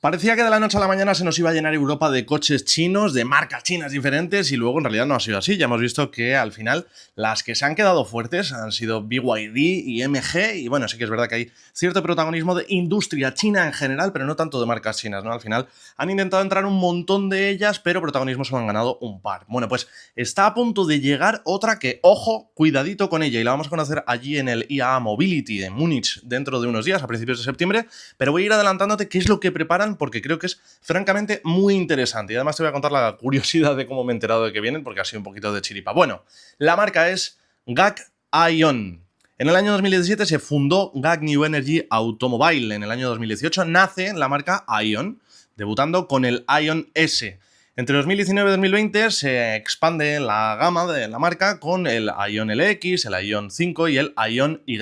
Parecía que de la noche a la mañana se nos iba a llenar Europa de coches chinos, de marcas chinas diferentes, y luego en realidad no ha sido así. Ya hemos visto que al final las que se han quedado fuertes han sido BYD y MG, y bueno, sí que es verdad que hay cierto protagonismo de industria china en general, pero no tanto de marcas chinas, ¿no? Al final han intentado entrar un montón de ellas, pero protagonismo se lo han ganado un par. Bueno, pues está a punto de llegar otra que, ojo, cuidadito con ella, y la vamos a conocer allí en el IAA Mobility de Múnich dentro de unos días, a principios de septiembre, pero voy a ir adelantándote qué es lo que preparan porque creo que es francamente muy interesante. Y además te voy a contar la curiosidad de cómo me he enterado de que vienen, porque ha sido un poquito de chiripa. Bueno, la marca es GAC Aion. En el año 2017 se fundó GAC New Energy Automobile. En el año 2018 nace la marca Aion, debutando con el Aion S. Entre 2019 y 2020 se expande la gama de la marca con el Aion LX, el Aion 5 y el Aion Y.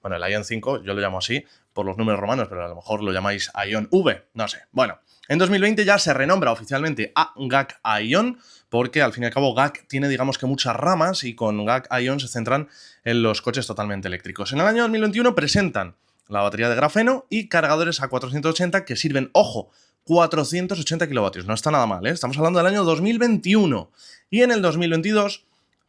Bueno, el Aion 5 yo lo llamo así por los números romanos, pero a lo mejor lo llamáis Aion V, no sé. Bueno, en 2020 ya se renombra oficialmente a GAC Aion, porque al fin y al cabo GAC tiene, digamos que muchas ramas, y con GAC Aion se centran en los coches totalmente eléctricos. En el año 2021 presentan la batería de grafeno y cargadores a 480 que sirven, ojo, 480 kilovatios, no está nada mal, ¿eh? Estamos hablando del año 2021. Y en el 2022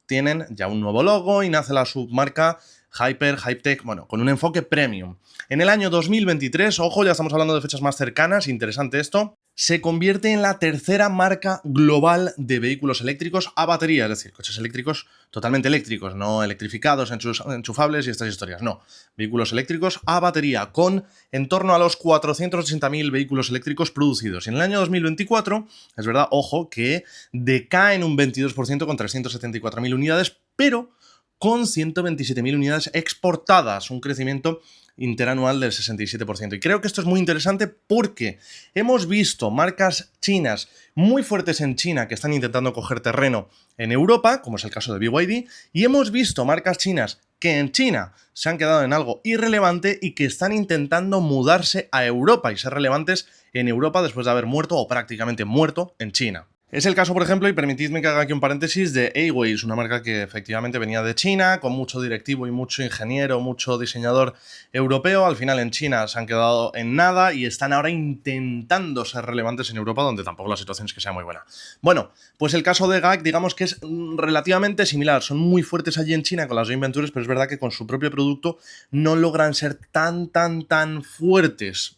tienen ya un nuevo logo y nace la submarca Hytech, bueno, con un enfoque premium. En el año 2023, ojo, ya estamos hablando de fechas más cercanas, interesante esto, se convierte en la tercera marca global de vehículos eléctricos a batería, es decir, coches eléctricos totalmente eléctricos, no electrificados, enchufables y estas historias, no. Vehículos eléctricos a batería, con en torno a los 480.000 vehículos eléctricos producidos. Y en el año 2024, es verdad, ojo, que decaen un 22% con 374.000 unidades, pero con 127.000 unidades exportadas, un crecimiento interanual del 67%. Y creo que esto es muy interesante porque hemos visto marcas chinas muy fuertes en China que están intentando coger terreno en Europa, como es el caso de BYD, y hemos visto marcas chinas que en China se han quedado en algo irrelevante y que están intentando mudarse a Europa y ser relevantes en Europa después de haber muerto o prácticamente muerto en China. Es el caso, por ejemplo, y permitidme que haga aquí un paréntesis, de Aways, una marca que efectivamente venía de China, con mucho directivo y mucho ingeniero, mucho diseñador europeo. Al final en China se han quedado en nada y están ahora intentando ser relevantes en Europa, donde tampoco la situación es que sea muy buena. Bueno, pues el caso de GAC, digamos que es relativamente similar. Son muy fuertes allí en China con las joint ventures, pero es verdad que con su propio producto no logran ser tan fuertes.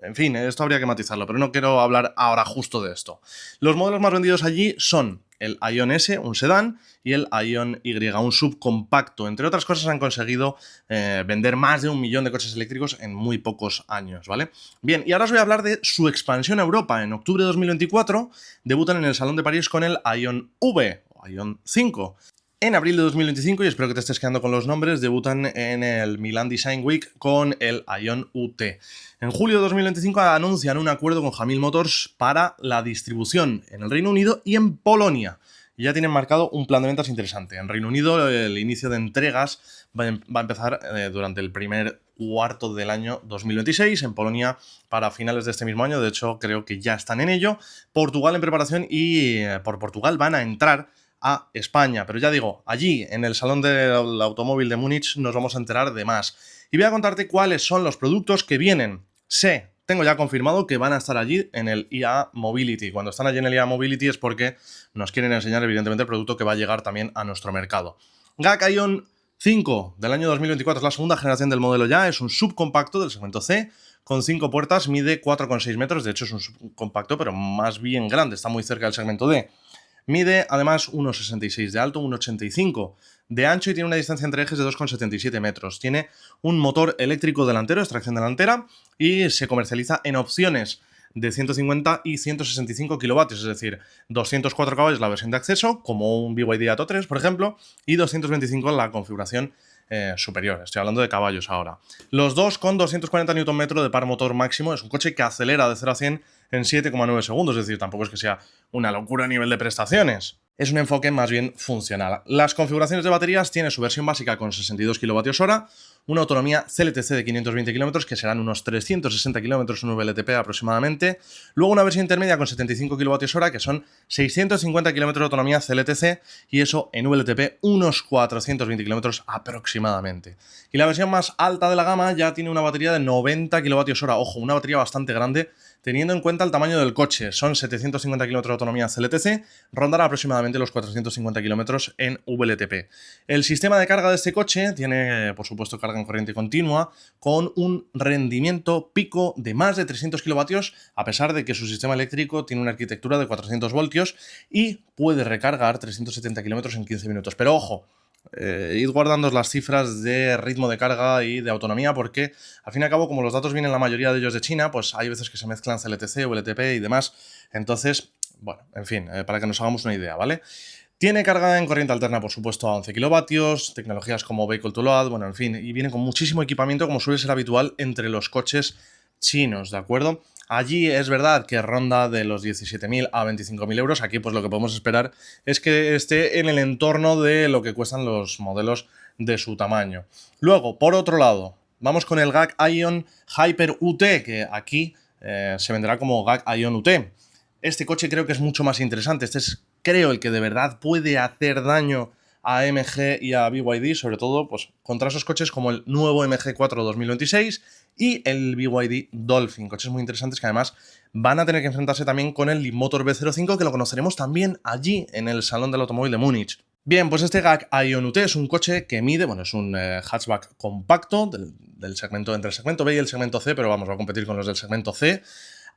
En fin, esto habría que matizarlo, pero no quiero hablar ahora justo de esto. Los modelos más vendidos allí son el Aion S, un sedán, y el Aion Y, un subcompacto. Entre otras cosas, han conseguido vender más de 1 millón de coches eléctricos en muy pocos años, ¿vale? Bien, y ahora os voy a hablar de su expansión a Europa. En octubre de 2024 debutan en el Salón de París con el Aion V, o Aion 5. En abril de 2025, y espero que te estés quedando con los nombres, debutan en el Milan Design Week con el Aion UT. En julio de 2025 anuncian un acuerdo con Jamil Motors para la distribución en el Reino Unido y en Polonia. Y ya tienen marcado un plan de ventas interesante. En Reino Unido el inicio de entregas va a empezar durante el primer cuarto del año 2026, en Polonia para finales de este mismo año, de hecho creo que ya están en ello, Portugal en preparación y por Portugal van a entrar a España. Pero ya digo, allí en el Salón del Automóvil de Múnich nos vamos a enterar de más. Y voy a contarte cuáles son los productos que vienen. Tengo ya confirmado que van a estar allí en el IAA Mobility. Cuando están allí en el IAA Mobility es porque nos quieren enseñar evidentemente el producto que va a llegar también a nuestro mercado. GAC Aion 5 del año 2024 es la segunda generación del modelo ya, es un subcompacto del segmento C, con 5 puertas, mide 4,6 metros, de hecho es un subcompacto pero más bien grande, está muy cerca del segmento D. Mide además 1,66 de alto, 1,85 de ancho y tiene una distancia entre ejes de 2,77 metros. Tiene un motor eléctrico delantero, extracción delantera, y se comercializa en opciones de 150 y 165 kilovatios, es decir, 204 caballos la versión de acceso, como un BYD Atto 3, por ejemplo, y 225 en la configuración superior. Estoy hablando de caballos ahora. Los dos con 240 Nm de par motor máximo. Es un coche que acelera de 0 a 100 en 7,9 segundos, es decir, tampoco es que sea una locura a nivel de prestaciones. Es un enfoque más bien funcional. Las configuraciones de baterías tiene su versión básica con 62 kWh, una autonomía CLTC de 520 km, que serán unos 360 km en VLTP aproximadamente. Luego una versión intermedia con 75 kWh, que son 650 km de autonomía CLTC, y eso en VLTP unos 420 km aproximadamente. Y la versión más alta de la gama ya tiene una batería de 90 kWh, ojo, una batería bastante grande, teniendo en cuenta el tamaño del coche. Son 750 km de autonomía CLTC, rondará aproximadamente los 450 km en VLTP. El sistema de carga de este coche tiene, por supuesto, carga en corriente continua, con un rendimiento pico de más de 300 kilovatios, a pesar de que su sistema eléctrico tiene una arquitectura de 400 voltios y puede recargar 370 km en 15 minutos. Pero ojo, id guardando las cifras de ritmo de carga y de autonomía, porque al fin y al cabo, como los datos vienen la mayoría de ellos de China, pues hay veces que se mezclan CLTC, VLTP y demás. Entonces, bueno, en fin, para que nos hagamos una idea, ¿vale? Tiene carga en corriente alterna, por supuesto, a 11 kilovatios, tecnologías como Vehicle to Load, bueno, en fin, y viene con muchísimo equipamiento, como suele ser habitual entre los coches chinos, ¿de acuerdo? Allí es verdad que ronda de los 17.000 a 25.000 euros. Aquí pues lo que podemos esperar es que esté en el entorno de lo que cuestan los modelos de su tamaño. Luego, por otro lado, vamos con el GAC Aion Hyper UT, que aquí se venderá como GAC Aion UT. Este coche creo que es mucho más interesante. Este es, creo, el que de verdad puede hacer daño a MG y a BYD, sobre todo pues, contra esos coches como el nuevo MG4 2026 y el BYD Dolphin, coches muy interesantes que además van a tener que enfrentarse también con el Leapmotor B05, que lo conoceremos también allí en el Salón del Automóvil de Múnich. Bien, pues este GAC Aion UT es un coche que mide, bueno, es un hatchback compacto del segmento, entre el segmento B y el segmento C, pero vamos a competir con los del segmento C,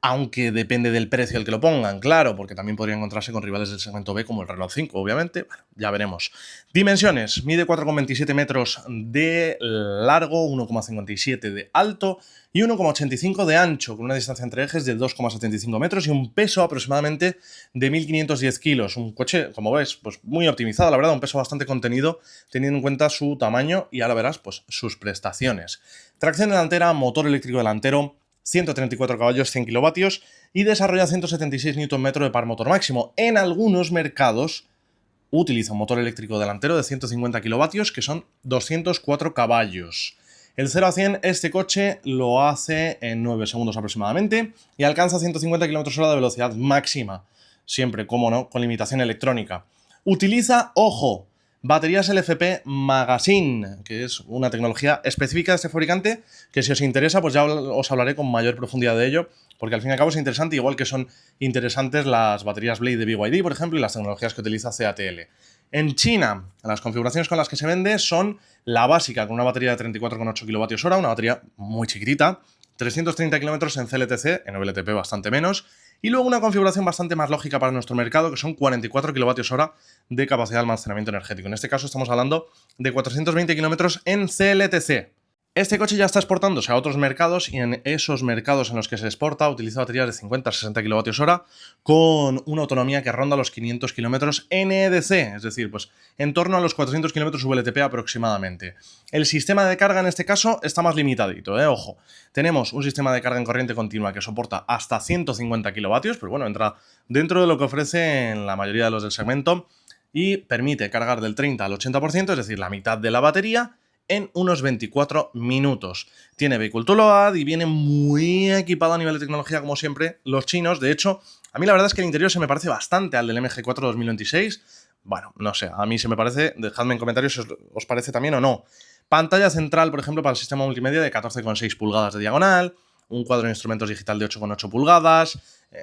aunque depende del precio al que lo pongan, claro, porque también podría encontrarse con rivales del segmento B como el Renault 5, obviamente. Bueno, ya veremos. Dimensiones: mide 4,27 metros de largo, 1,57 de alto y 1,85 de ancho, con una distancia entre ejes de 2,75 metros y un peso aproximadamente de 1.510 kilos. Un coche, como ves, pues muy optimizado, la verdad, un peso bastante contenido, teniendo en cuenta su tamaño y ahora verás pues sus prestaciones. Tracción delantera, motor eléctrico delantero, 134 caballos, 100 kilovatios y desarrolla 176 Nm de par motor máximo. En algunos mercados utiliza un motor eléctrico delantero de 150 kilovatios, que son 204 caballos. El 0 a 100 este coche lo hace en 9 segundos aproximadamente y alcanza 150 km/h de velocidad máxima, siempre, como no, con limitación electrónica. Utiliza, ojo, baterías LFP Magazine, que es una tecnología específica de este fabricante, que si os interesa, pues ya os hablaré con mayor profundidad de ello, porque al fin y al cabo es interesante, igual que son interesantes las baterías Blade de BYD, por ejemplo, y las tecnologías que utiliza CATL. En China, las configuraciones con las que se vende son la básica, con una batería de 34,8 kWh, una batería muy chiquitita, 330 km en CLTC, en VLTP bastante menos, y luego una configuración bastante más lógica para nuestro mercado, que son 44 kWh de capacidad de almacenamiento energético. En este caso estamos hablando de 420 km en CLTC. Este coche ya está exportándose a otros mercados y en esos mercados en los que se exporta utiliza baterías de 50 a 60 kWh con una autonomía que ronda los 500 km NEDC, es decir, pues en torno a los 400 km VLTP aproximadamente. El sistema de carga en este caso está más limitadito, ojo. Tenemos un sistema de carga en corriente continua que soporta hasta 150 kilovatios, pero bueno, entra dentro de lo que ofrecen la mayoría de los del segmento y permite cargar del 30 al 80%, es decir, la mitad de la batería, en unos 24 minutos. Tiene Vehicle to Load y viene muy equipado a nivel de tecnología, como siempre, los chinos. De hecho, a mí la verdad es que el interior se me parece bastante al del MG4 2026. Bueno, no sé, a mí se me parece, dejadme en comentarios si os parece también o no. Pantalla central, por ejemplo, para el sistema multimedia de 14,6 pulgadas de diagonal, un cuadro de instrumentos digital de 8,8 pulgadas,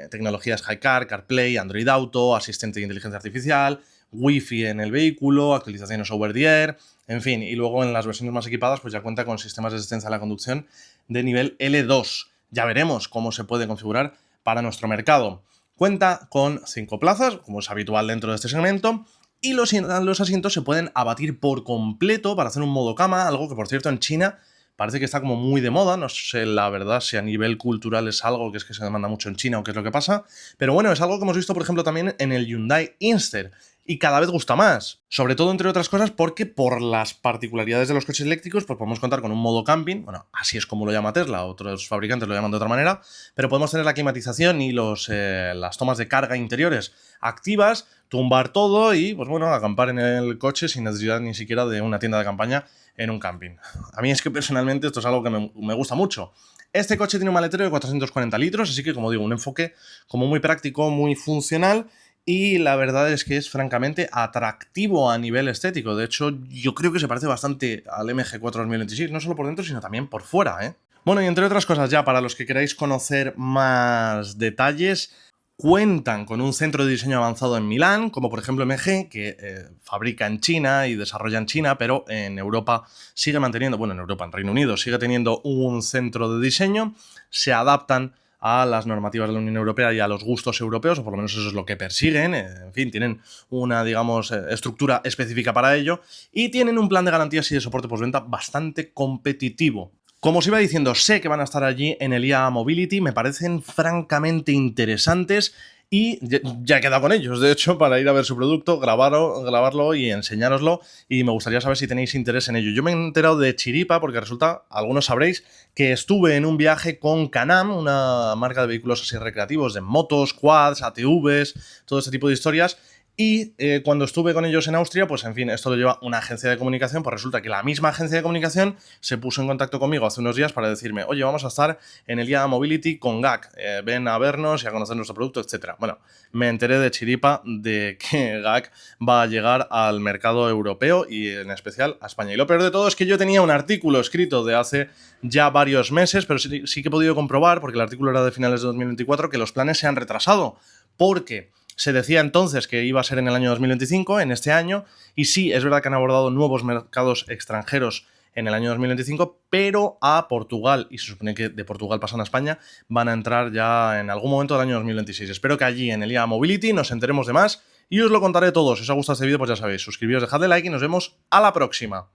tecnologías HiCar, CarPlay, Android Auto, asistente de inteligencia artificial, Wi-Fi en el vehículo, actualizaciones over the air, en fin, y luego en las versiones más equipadas pues ya cuenta con sistemas de asistencia a la conducción de nivel L2. Ya veremos cómo se puede configurar para nuestro mercado. Cuenta con 5 plazas, como es habitual dentro de este segmento, y los asientos se pueden abatir por completo para hacer un modo cama, algo que por cierto en China parece que está como muy de moda. No sé la verdad si a nivel cultural es algo que es que se demanda mucho en China o qué es lo que pasa, pero bueno, es algo que hemos visto por ejemplo también en el Hyundai Inster y cada vez gusta más, sobre todo entre otras cosas porque por las particularidades de los coches eléctricos pues podemos contar con un modo camping, bueno, así es como lo llama Tesla, otros fabricantes lo llaman de otra manera, pero podemos tener la climatización y las tomas de carga interiores activas, tumbar todo y pues bueno, acampar en el coche sin necesidad ni siquiera de una tienda de campaña en un camping. A mí es que personalmente esto es algo que me gusta mucho. Este coche tiene un maletero de 440 litros, así que como digo, un enfoque como muy práctico, muy funcional y la verdad es que es francamente atractivo a nivel estético. De hecho, yo creo que se parece bastante al MG4 2026, no solo por dentro, sino también por fuera, Bueno, y entre otras cosas ya, para los que queráis conocer más detalles, cuentan con un centro de diseño avanzado en Milán, como por ejemplo MG, que fabrica en China y desarrolla en China, pero en Europa sigue manteniendo, bueno, en Europa, en Reino Unido, sigue teniendo un centro de diseño, se adaptan a las normativas de la Unión Europea y a los gustos europeos, o por lo menos eso es lo que persiguen, en fin, tienen una, digamos, estructura específica para ello, y tienen un plan de garantías y de soporte postventa bastante competitivo. Como os iba diciendo, sé que van a estar allí en el IA Mobility, me parecen francamente interesantes y ya he quedado con ellos, de hecho, para ir a ver su producto, grabarlo y enseñároslo, y me gustaría saber si tenéis interés en ello. Yo me he enterado de chiripa porque resulta, algunos sabréis, que estuve en un viaje con Can-Am, una marca de vehículos así recreativos, de motos, quads, ATVs, todo este tipo de historias. Y cuando estuve con ellos en Austria, pues en fin, esto lo lleva una agencia de comunicación, pues resulta que la misma agencia de comunicación se puso en contacto conmigo hace unos días para decirme, oye, vamos a estar en el IA Mobility con GAC, ven a vernos y a conocer nuestro producto, etc. Bueno, me enteré de chiripa de que GAC va a llegar al mercado europeo y en especial a España. Y lo peor de todo es que yo tenía un artículo escrito de hace ya varios meses, pero sí que he podido comprobar, porque el artículo era de finales de 2024, que los planes se han retrasado, porque se decía entonces que iba a ser en el año 2025, en este año, y sí, es verdad que han abordado nuevos mercados extranjeros en el año 2025, pero a Portugal, y se supone que de Portugal pasan a España, van a entrar ya en algún momento del año 2026. Espero que allí en el IA Mobility nos enteremos de más y os lo contaré todo. Si os ha gustado este vídeo, pues ya sabéis, suscribiros, dejadle like y nos vemos a la próxima.